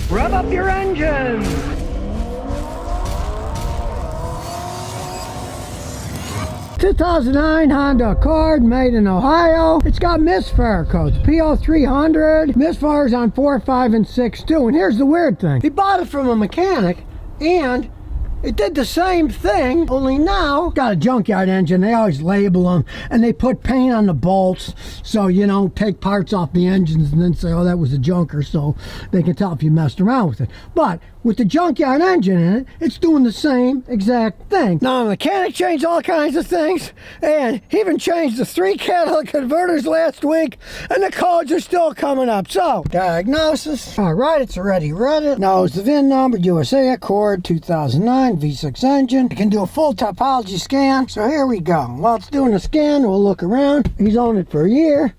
Rev up your engines! ...2009 Honda Accord, made in Ohio. It's got misfire codes, PO300, misfires on 4, 5, and 6 too. And here's the weird thing. He bought it from a mechanic, and it did the same thing, only now got a junkyard engine. They always label them, and they put paint on the bolts so you don't take parts off the engines and then say, oh, that was a junker, so they can tell if you messed around with it. But with the junkyard engine in it, it's doing the same exact thing. Now, the mechanic changed all kinds of things, and he even changed the 3 catalytic converters last week, and the codes are still coming up. So, diagnosis. All right, it's already read it. Knows the VIN number, USA Accord 2009 V6 engine. It can do a full topology scan. So here we go. While it's doing the scan, we'll look around. He's owned it for a year.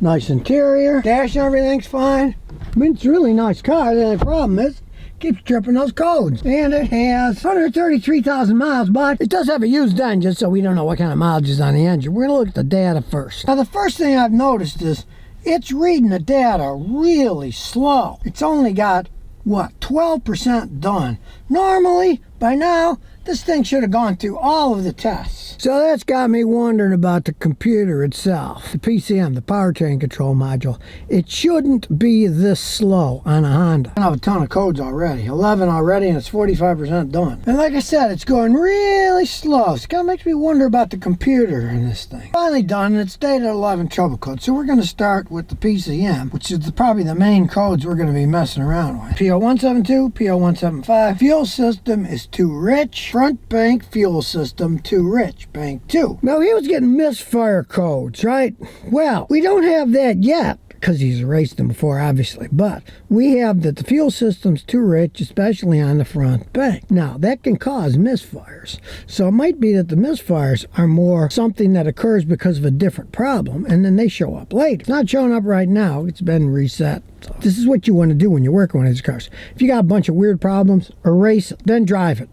Nice interior. Dash and everything's fine. I mean, it's a really nice car. The only problem is, keeps tripping those codes. And it has 133,000 miles, but it does have a used engine, so we don't know what kind of mileage is on the engine. We're gonna look at the data first. Now, the first thing I've noticed is it's reading the data really slow. It's only got, what, 12% done. Normally, by now, this thing should have gone through all of the tests. So that's got me wondering about the computer itself, the PCM, the powertrain control module. It shouldn't be this slow on a Honda. I have a ton of codes already, 11 already, and it's 45% done. And like I said, it's going really slow. So it kind of makes me wonder about the computer in this thing. Finally done, and it's dated 11 trouble code. So we're going to start with the PCM, which is probably the main codes we're going to be messing around with. PO172, PO175. Fuel system is too rich. Front bank fuel system too rich. Bank 2. Now, he was getting misfire codes, right? Well, we don't have that yet, because he's erased them before, obviously. But we have that the fuel system's too rich, especially on the front bank. Now, that can cause misfires. So it might be that the misfires are more something that occurs because of a different problem, and then they show up later. It's not showing up right now. It's been reset. So this is what you want to do when you're working on these cars. If you got a bunch of weird problems, erase it, then drive it.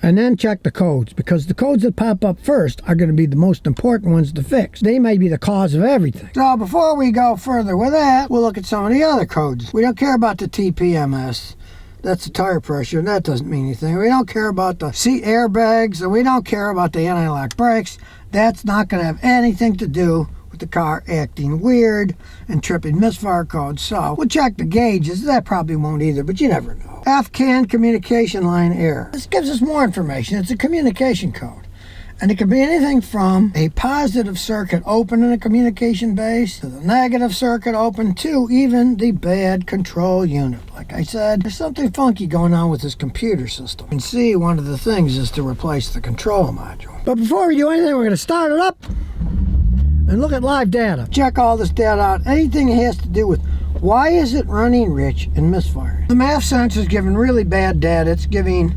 And then check the codes, because the codes that pop up first are going to be the most important ones to fix. They may be the cause of everything. So before we go further with that, we'll look at some of the other codes. We don't care about the TPMS. That's the tire pressure, and that doesn't mean anything. We don't care about the seat airbags, and we don't care about the anti-lock brakes. That's not going to have anything to do with the car acting weird and tripping misfire codes. So we'll check the gauges. That probably won't either, but you never know. FCAN communication line error. This gives us more information. It's a communication code. And it can be anything from a positive circuit open in a communication base to the negative circuit open to even the bad control unit. Like I said, there's something funky going on with this computer system. You can see one of the things is to replace the control module. But before we do anything, we're going to start it up and look at live data. Check all this data out. Anything it has to do with why is it running rich and misfiring. The MAF sensor is giving really bad data. It's giving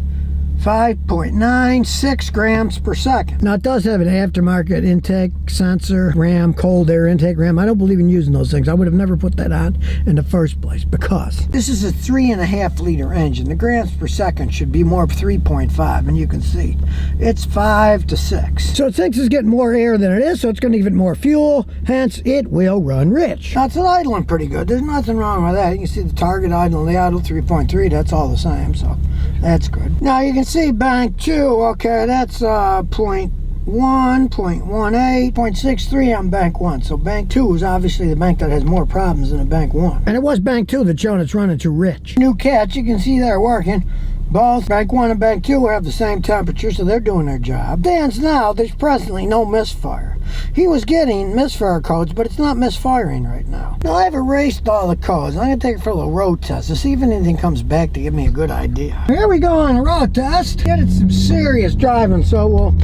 5.96 grams per second. Now, it does have an aftermarket intake sensor, RAM, cold air intake RAM. I don't believe in using those things. I would have never put that on in the first place, because this is a 3.5 liter engine. The grams per second should be more 3.5, and you can see it's 5 to 6. So it thinks it's getting more air than it is, so it's going to give it more fuel, hence it will run rich. Now, it's idling pretty good. There's nothing wrong with that. You can see the target idle and the idle 3.3. That's all the same, so that's good. Now, you can see bank 2, okay, that's 0.1, 0.18, 0.63 on bank 1. So bank 2 is obviously the bank that has more problems than a bank 1. And it was bank 2 that's showing it's running too rich. New catch, you can see they're working. Both bank 1 and bank 2 have the same temperature, so they're doing their job. Stands now, there's presently no misfire. He was getting misfire codes, but it's not misfiring right now. Now, I've erased all the codes. I'm going to take it for a little road test to see if anything comes back to give me a good idea. Here we go on a road test. Get it some serious driving, so we'll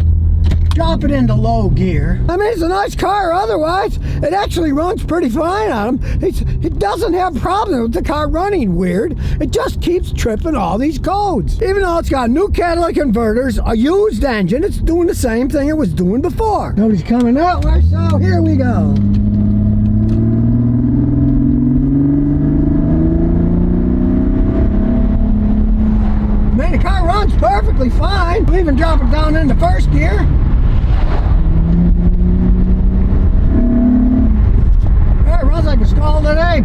drop it into low gear. I mean, it's a nice car otherwise. It actually runs pretty fine on him. It doesn't have problems with the car running weird. It just keeps tripping all these codes. Even though it's got new catalytic converters, a used engine, it's doing the same thing it was doing before. Nobody's coming that way, so here we go. Man, the car runs perfectly fine. We'll even drop it down into first gear. It runs like a scalded ape.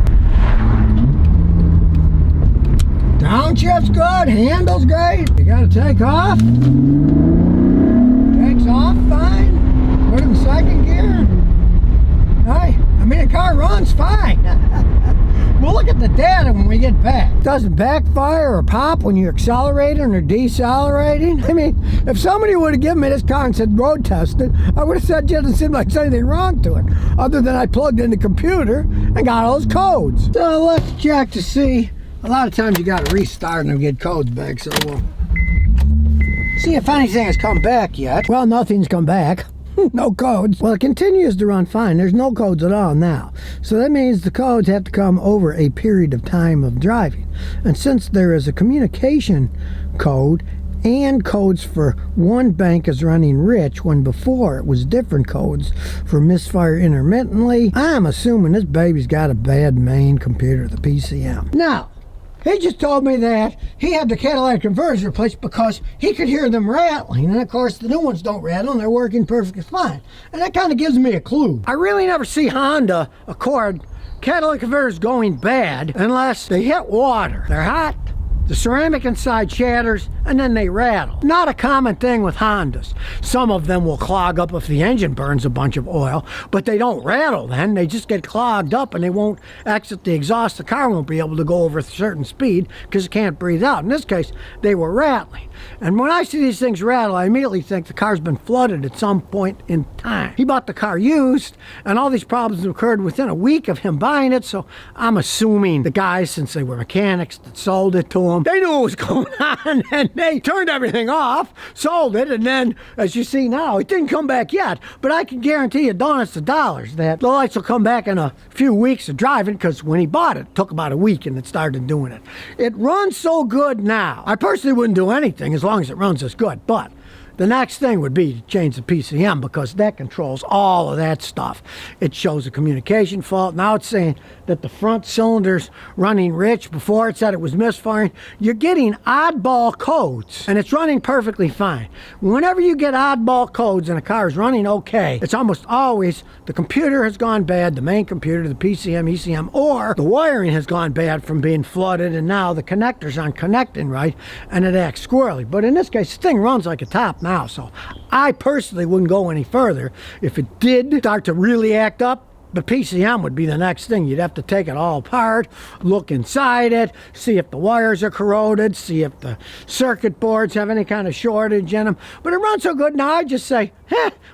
Downshift's good, handle's great. You gotta take off. Takes off fine. Put it in second gear. Hey, I mean, the car runs fine. We'll look at the data when we get back. Doesn't backfire or pop when you're accelerating or decelerating. I mean, if somebody would have given me this car and said road test it, I would have said it didn't seem like there's anything wrong to it, other than I plugged in the computer and got all those codes. So let's check to see. A lot of times you got to restart and get codes back, so we'll see if anything has come back yet. Well, nothing's come back. No codes. Well, it continues to run fine. There's no codes at all now. So that means the codes have to come over a period of time of driving. And since there is a communication code and codes for one bank is running rich when before it was different codes for misfire intermittently, I'm assuming this baby's got a bad main computer, the PCM. Now, he just told me that he had the catalytic converters replaced because he could hear them rattling. And of course, the new ones don't rattle and they're working perfectly fine. And that kind of gives me a clue. I really never see Honda Accord catalytic converters going bad unless they hit water. They're hot, the ceramic inside shatters, and then they rattle. Not a common thing with Hondas. Some of them will clog up if the engine burns a bunch of oil, but they don't rattle then. They just get clogged up and they won't exit the exhaust. The car won't be able to go over a certain speed because it can't breathe out. In this case, they were rattling. And when I see these things rattle, I immediately think the car's been flooded at some point in time. He bought the car used, and all these problems occurred within a week of him buying it, so I'm assuming the guys, since they were mechanics that sold it to him, they knew what was going on, and they turned everything off, sold it, and then, as you see now, it didn't come back yet, but I can guarantee you donuts to dollars that the lights will come back in a few weeks of driving, because when he bought it, it took about a week and it started doing it. It runs so good now. I personally wouldn't do anything as long as it runs as good, but the next thing would be to change the PCM because that controls all of that stuff. It shows a communication fault. Now it's saying that the front cylinder's running rich. Before it said it was misfiring. You're getting oddball codes, and it's running perfectly fine. Whenever you get oddball codes and a car is running okay, it's almost always the computer has gone bad, the main computer, the PCM, ECM, or the wiring has gone bad from being flooded, and now the connectors aren't connecting right, and it acts squirrely. But in this case, the thing runs like a top now, so I personally wouldn't go any further. If it did start to really act up, the PCM would be the next thing. You'd have to take it all apart, look inside it, see if the wires are corroded, see if the circuit boards have any kind of shortage in them. But it runs so good now, I just say,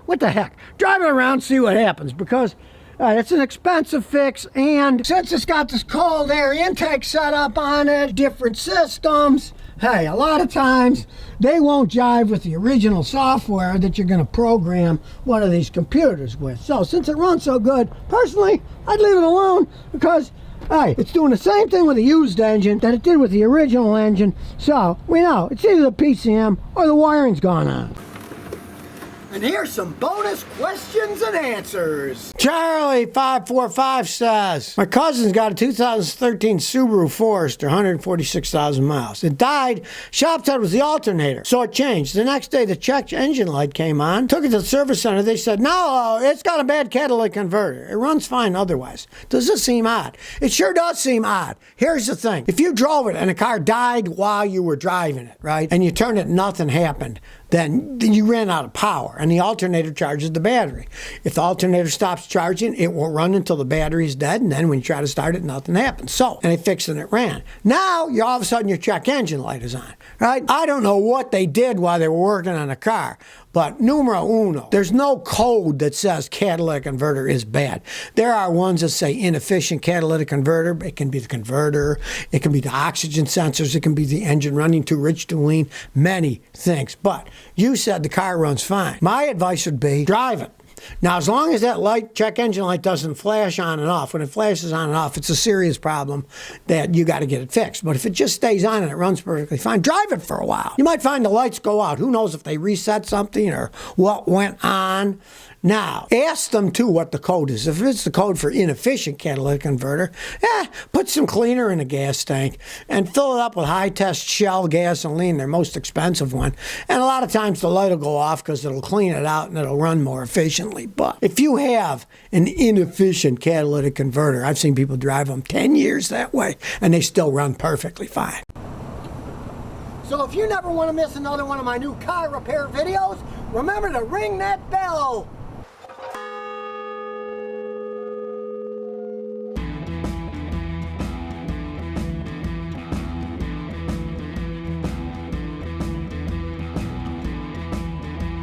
what the heck? Drive it around, see what happens, because it's an expensive fix, and since it's got this cold air intake set up on it, different systems, hey, a lot of times they won't jive with the original software that you're going to program one of these computers with. So since it runs so good, personally, I'd leave it alone because, hey, it's doing the same thing with the used engine that it did with the original engine. So we know it's either the PCM or the wiring's gone on. And here's some bonus questions and answers. Charlie545 says, my cousin's got a 2013 Subaru Forester, 146,000 miles. It died. Shop said it was the alternator, so it changed. The next day, the check engine light came on. Took it to the service center. They said, no, it's got a bad catalytic converter. It runs fine otherwise. Does this seem odd? It sure does seem odd. Here's the thing. If you drove it and the car died while you were driving it, right, and you turned it and nothing happened, then you ran out of power, and the alternator charges the battery. If the alternator stops charging, it won't run until the battery's dead, and then when you try to start it, nothing happens. So, and they fixed it and it ran. Now, all of a sudden, your check engine light is on, right? I don't know what they did while they were working on the car, but numero uno, there's no code that says catalytic converter is bad. There are ones that say inefficient catalytic converter. It can be the converter, it can be the oxygen sensors, it can be the engine running too rich to lean, many things. But you said the car runs fine. My advice would be drive it. Now, as long as that light, check engine light, doesn't flash on and off, when it flashes on and off, it's a serious problem that you got to get it fixed. But if it just stays on and it runs perfectly fine, drive it for a while. You might find the lights go out. Who knows if they reset something or what went on. Now, ask them, too, what the code is. If it's the code for inefficient catalytic converter, put some cleaner in a gas tank and fill it up with high-test Shell gasoline, their most expensive one. And a lot of times the light will go off because it'll clean it out and it'll run more efficiently. But if you have an inefficient catalytic converter, I've seen people drive them 10 years that way, and they still run perfectly fine. So if you never want to miss another one of my new car repair videos, remember to ring that bell.